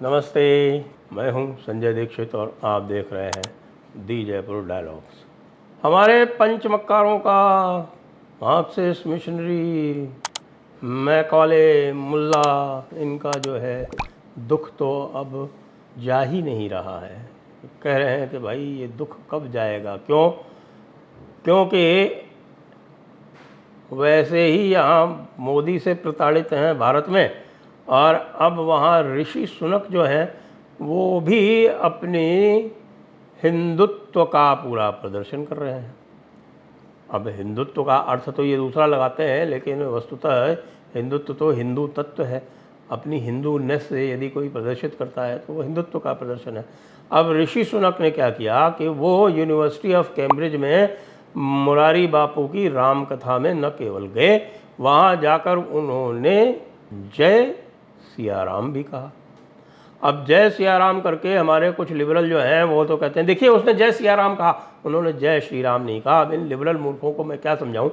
नमस्ते, मैं हूं संजय दीक्षित और आप देख रहे हैं दी जयपुर डायलॉग्स। हमारे पंचमक्कारों का मार्क्सिस्ट मिशनरी मैकॉले मुल्ला, इनका जो है दुख तो अब जा ही नहीं रहा है। कह रहे हैं कि भाई ये दुख कब जाएगा, क्योंकि वैसे ही यहाँ मोदी से प्रताड़ित हैं भारत में, और अब वहाँ ऋषि सुनक जो हैं वो भी अपनी हिंदुत्व का पूरा प्रदर्शन कर रहे हैं। अब हिंदुत्व का अर्थ तो ये दूसरा लगाते हैं, लेकिन वस्तुतः हिंदुत्व तो हिंदू तत्व है। अपनी हिंदूनेस से यदि कोई प्रदर्शित करता है तो वो हिंदुत्व का प्रदर्शन है। अब ऋषि सुनक ने क्या किया कि वो यूनिवर्सिटी ऑफ कैम्ब्रिज में मुरारी बापू की राम कथा में न केवल गए, वहाँ जाकर उन्होंने जय सिया राम भी कहा। अब जय सिया राम करके हमारे कुछ लिबरल जो हैं वो तो कहते हैं देखिए उसने जय सिया राम कहा, उन्होंने जय श्री राम नहीं कहा। अब इन लिबरल मूर्खों को मैं क्या समझाऊं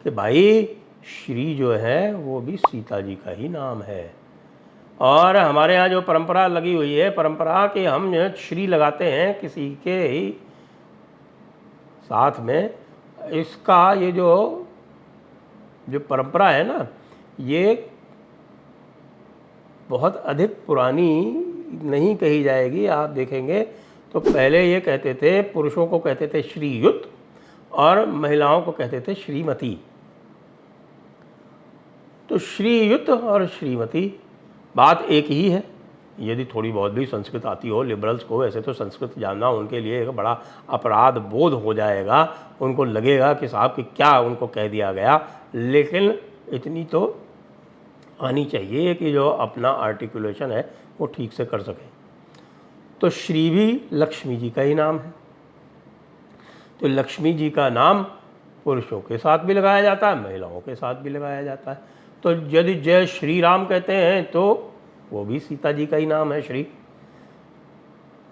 कि भाई श्री जो है वो भी सीता जी का ही नाम है। और हमारे यहाँ जो परंपरा लगी हुई है, परंपरा कि हम श्री लगाते हैं किसी के ही साथ में, इसका ये जो परंपरा है ना, ये बहुत अधिक पुरानी नहीं कही जाएगी। आप देखेंगे तो पहले ये कहते थे, पुरुषों को कहते थे श्रीयुत और महिलाओं को कहते थे श्रीमती। तो श्रीयुत और श्रीमती बात एक ही है। यदि थोड़ी बहुत भी संस्कृत आती हो लिबरल्स को, वैसे तो संस्कृत जानना उनके लिए एक बड़ा अपराध बोध हो जाएगा, उनको लगेगा कि साहब कि क्या उनको कह दिया गया, लेकिन इतनी तो आनी चाहिए कि जो अपना आर्टिकुलेशन है वो ठीक से कर सके। तो श्री भी लक्ष्मी जी का ही नाम है, तो लक्ष्मी जी का नाम पुरुषों के साथ भी लगाया जाता है, महिलाओं के साथ भी लगाया जाता है। तो यदि जय श्री राम कहते हैं तो वो भी सीता जी का ही नाम है श्री।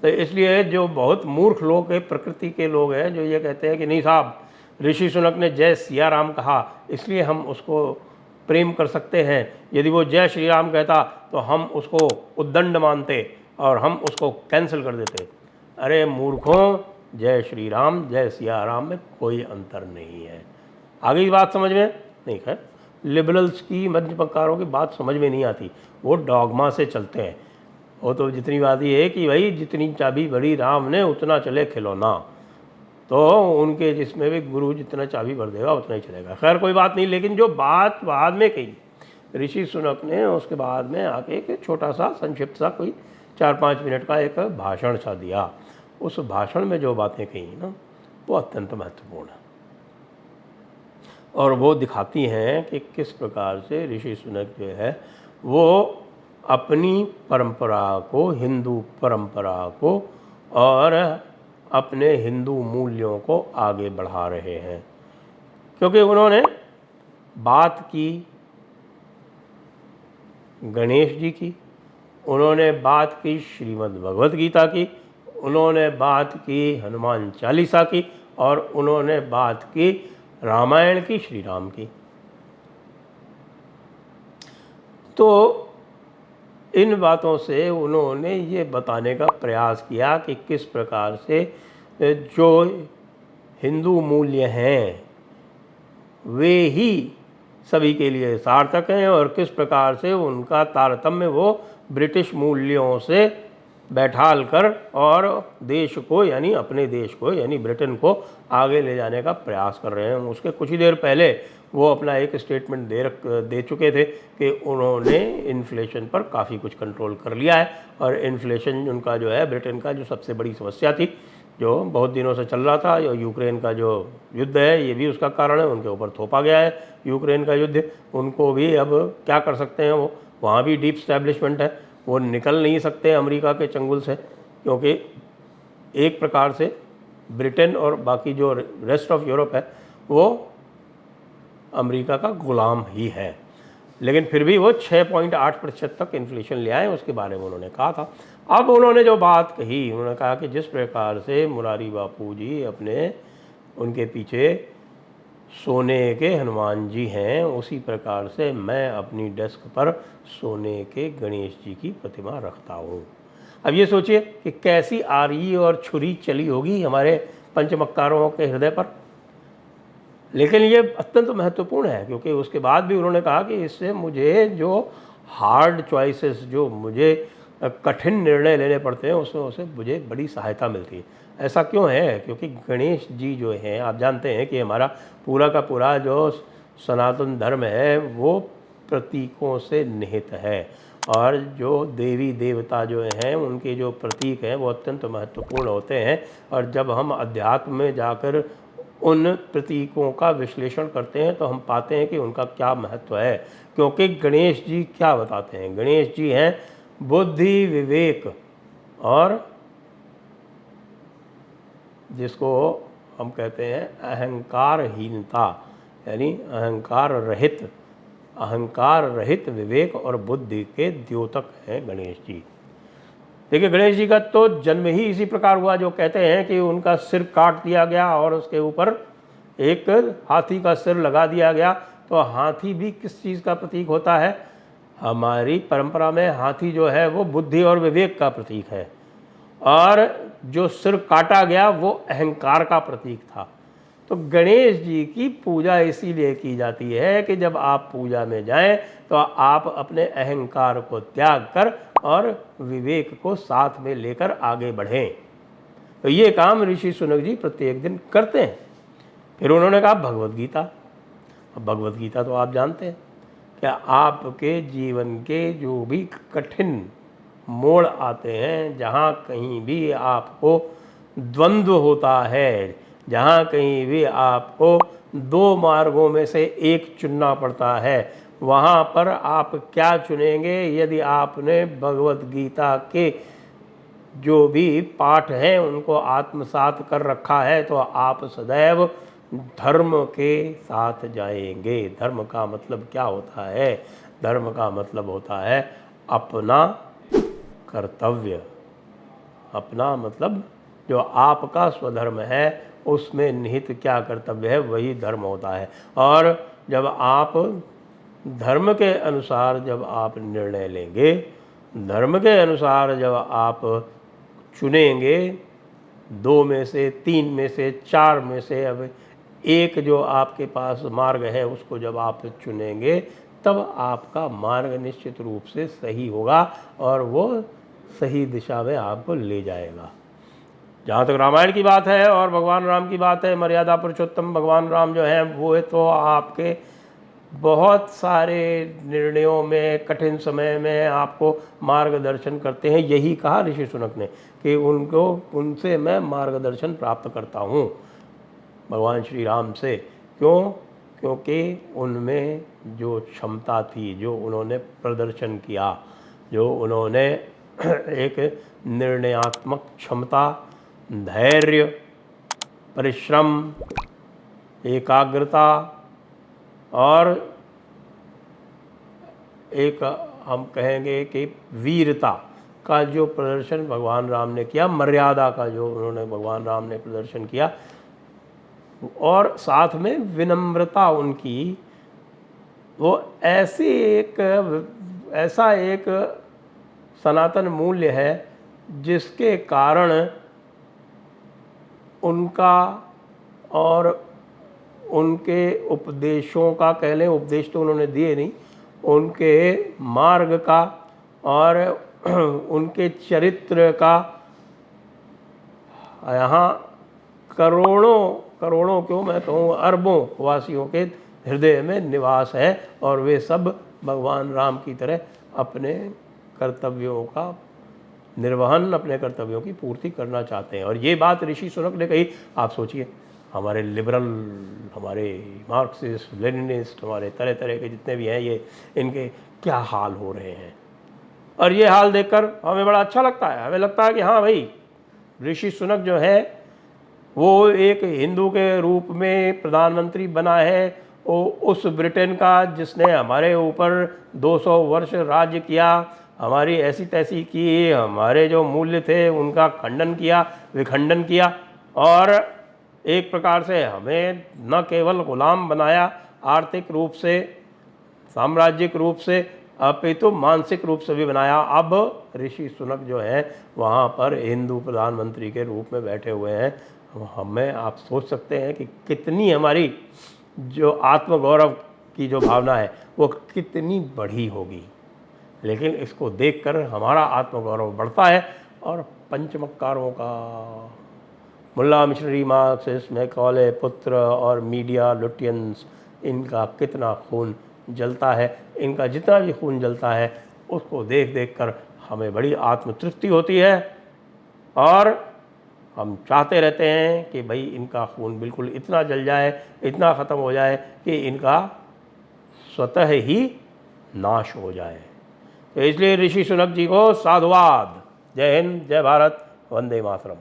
तो इसलिए जो बहुत मूर्ख लोग हैं, प्रकृति के लोग हैं, जो ये कहते हैं कि नहीं साहब ऋषि सुनक ने जय सिया राम कहा इसलिए हम उसको प्रेम कर सकते हैं, यदि वो जय श्री राम कहता तो हम उसको उद्दंड मानते और हम उसको कैंसिल कर देते। अरे मूर्खों, जय श्री राम जय सिया राम में कोई अंतर नहीं है। आगे की बात समझ में नहीं, खैर लिबरल्स की मध्यपक्कारों की बात समझ में नहीं आती, वो डॉगमा से चलते हैं। वो तो जितनी बात ये है कि भाई जितनी चाबी भरी राम ने उतना चले खिलौना, तो उनके जिसमें भी गुरु जितना चाबी भर देगा उतना ही चलेगा। खैर कोई बात नहीं, लेकिन जो बात बाद में कही ऋषि सुनक ने, उसके बाद में आके एक छोटा सा संक्षिप्त सा कोई 4-5 मिनट का एक भाषण सा दिया। उस भाषण में जो बातें कही ना वो अत्यंत महत्वपूर्ण है, और वो दिखाती हैं कि किस प्रकार से ऋषि सुनक जो है वो अपनी परंपरा को, हिंदू परंपरा को और अपने हिंदू मूल्यों को आगे बढ़ा रहे हैं। क्योंकि उन्होंने बात की गणेश जी की, उन्होंने बात की श्रीमद् भगवत गीता की, उन्होंने बात की हनुमान चालीसा की, और उन्होंने बात की रामायण की, श्री राम की। तो इन बातों से उन्होंने ये बताने का प्रयास किया कि किस प्रकार से जो हिंदू मूल्य हैं वे ही सभी के लिए सार्थक हैं, और किस प्रकार से उनका तारतम्य वो ब्रिटिश मूल्यों से बैठाल कर और देश को, यानी अपने देश को, यानी ब्रिटेन को आगे ले जाने का प्रयास कर रहे हैं। उसके कुछ ही देर पहले वो अपना एक स्टेटमेंट दे चुके थे कि उन्होंने इन्फ्लेशन पर काफ़ी कुछ कंट्रोल कर लिया है, और इन्फ्लेशन उनका जो है ब्रिटेन का जो सबसे बड़ी समस्या थी, जो बहुत दिनों से चल रहा था, यूक्रेन का जो युद्ध है ये भी उसका कारण है, उनके ऊपर थोपा गया है यूक्रेन का युद्ध। उनको भी अब क्या कर सकते हैं, वो वहाँ भी डीप स्टैब्लिशमेंट है, वो निकल नहीं सकते अमेरिका के चंगुल से, क्योंकि एक प्रकार से ब्रिटेन और बाकी जो रेस्ट ऑफ यूरोप है वो अमेरिका का गुलाम ही है। लेकिन फिर भी वो 6.8% तक इन्फ्लेशन ले आए, उसके बारे में उन्होंने कहा था। अब उन्होंने जो बात कही, उन्होंने कहा कि जिस प्रकार से मुरारी बापू जी अपने, उनके पीछे सोने के हनुमान जी हैं, उसी प्रकार से मैं अपनी डेस्क पर सोने के गणेश जी की प्रतिमा रखता हूँ। अब ये सोचिए कि कैसी आरी और छुरी चली होगी हमारे पंचमक्कारों के हृदय पर। लेकिन ये अत्यंत महत्वपूर्ण है, क्योंकि उसके बाद भी उन्होंने कहा कि इससे मुझे जो हार्ड चॉइसेस, जो मुझे कठिन निर्णय लेने पड़ते हैं, उसमें उसे मुझे बड़ी सहायता मिलती है। ऐसा क्यों है? क्योंकि गणेश जी जो हैं, आप जानते हैं कि हमारा पूरा का पूरा जो सनातन धर्म है वो प्रतीकों से निहित है, और जो देवी देवता जो हैं उनके जो प्रतीक हैं वो अत्यंत महत्वपूर्ण होते हैं। और जब हम अध्यात्म में जाकर उन प्रतीकों का विश्लेषण करते हैं तो हम पाते हैं कि उनका क्या महत्व है। क्योंकि गणेश जी क्या बताते हैं? गणेश जी हैं बुद्धि, विवेक और जिसको हम कहते हैं अहंकारहीनता, यानी अहंकार रहित विवेक और बुद्धि के द्योतक हैं गणेश जी। देखिए, गणेश जी का तो जन्म ही इसी प्रकार हुआ, जो कहते हैं कि उनका सिर काट दिया गया और उसके ऊपर एक हाथी का सिर लगा दिया गया। तो हाथी भी किस चीज़ का प्रतीक होता है? हमारी परंपरा में हाथी जो है वो बुद्धि और विवेक का प्रतीक है, और जो सिर काटा गया वो अहंकार का प्रतीक था। तो गणेश जी की पूजा इसीलिए की जाती है कि जब आप पूजा में जाएं तो आप अपने अहंकार को त्याग कर और विवेक को साथ में लेकर आगे बढ़ें। तो ये काम ऋषि शुनक जी प्रत्येक दिन करते हैं। फिर उन्होंने कहा भगवद गीता। अब भगवद गीता तो आप जानते हैं, क्या आपके जीवन के जो भी कठिन मोड़ आते हैं, जहाँ कहीं भी आपको द्वंद्व होता है, जहाँ कहीं भी आपको दो मार्गों में से एक चुनना पड़ता है, वहाँ पर आप क्या चुनेंगे? यदि आपने भगवद गीता के जो भी पाठ हैं उनको आत्मसात कर रखा है तो आप सदैव धर्म के साथ जाएंगे। धर्म का मतलब क्या होता है? धर्म का मतलब होता है अपना कर्तव्य। अपना मतलब जो आपका स्वधर्म है उसमें निहित क्या कर्तव्य है, वही धर्म होता है। और जब आप धर्म के अनुसार जब आप निर्णय लेंगे, धर्म के अनुसार जब आप चुनेंगे, दो में से, तीन में से, चार में से अब एक जो आपके पास मार्ग है उसको जब आप चुनेंगे, तब आपका मार्ग निश्चित रूप से सही होगा और वो सही दिशा में आपको ले जाएगा। जहाँ तक रामायण की बात है और भगवान राम की बात है, मर्यादा पुरुषोत्तम भगवान राम जो हैं वो तो आपके बहुत सारे निर्णयों में, कठिन समय में आपको मार्गदर्शन करते हैं। यही कहा ऋषि शुनक ने कि उनसे मैं मार्गदर्शन प्राप्त करता हूँ, भगवान श्री राम से। क्यों? क्योंकि उनमें जो क्षमता थी, जो उन्होंने प्रदर्शन किया, जो उन्होंने एक निर्णयात्मक क्षमता, धैर्य, परिश्रम, एकाग्रता और एक हम कहेंगे कि वीरता का जो प्रदर्शन भगवान राम ने किया, मर्यादा का जो उन्होंने भगवान राम ने प्रदर्शन किया, और साथ में विनम्रता उनकी, वो ऐसा एक सनातन मूल्य है जिसके कारण उनका और उनके उपदेशों का, कह लें, उपदेश तो उन्होंने दिए नहीं, उनके मार्ग का और उनके चरित्र का यहाँ करोड़ों क्यों मैं कहूँ अरबों वासियों के हृदय में निवास है, और वे सब भगवान राम की तरह अपने कर्तव्यों का निर्वहन, अपने कर्तव्यों की पूर्ति करना चाहते हैं। और ये बात ऋषि शुनक ने कही। आप सोचिए, हमारे लिबरल, हमारे मार्क्सिस्ट, लेनिनिस्ट, हमारे तरह तरह के जितने भी हैं, ये इनके क्या हाल हो रहे हैं। और ये हाल देखकर हमें बड़ा अच्छा लगता है। हमें लगता है कि हाँ भाई, ऋषि शुनक जो है वो एक हिंदू के रूप में प्रधानमंत्री बना है, वो उस ब्रिटेन का जिसने हमारे ऊपर 200 वर्ष राज्य किया, हमारी ऐसी तैसी की, हमारे जो मूल्य थे उनका खंडन किया, विखंडन किया, और एक प्रकार से हमें न केवल गुलाम बनाया आर्थिक रूप से, साम्राज्यिक रूप से, अपितु मानसिक रूप से भी बनाया। अब ऋषि सुनक जो हैं वहाँ पर हिंदू प्रधानमंत्री के रूप में बैठे हुए हैं। हमें आप सोच सकते हैं कि कितनी हमारी जो आत्मगौरव की जो भावना है वो कितनी बढ़ी होगी। लेकिन इसको देखकर हमारा आत्मगौरव बढ़ता है और पंचमक्कारों का, मुल्ला मिशनरी मार्क्सिस्ट मैकॉले पुत्र और मीडिया लुटियंस, इनका कितना खून जलता है, इनका जितना भी खून जलता है उसको देख देख कर हमें बड़ी आत्मतृप्ति होती है और हम चाहते रहते हैं कि भाई इनका खून बिल्कुल इतना जल जाए, इतना ख़त्म हो जाए कि इनका स्वतः ही नाश हो जाए। तो इसलिए ऋषि सुनक जी को साधुवाद। जय हिंद, जय भारत, वंदे मातरम।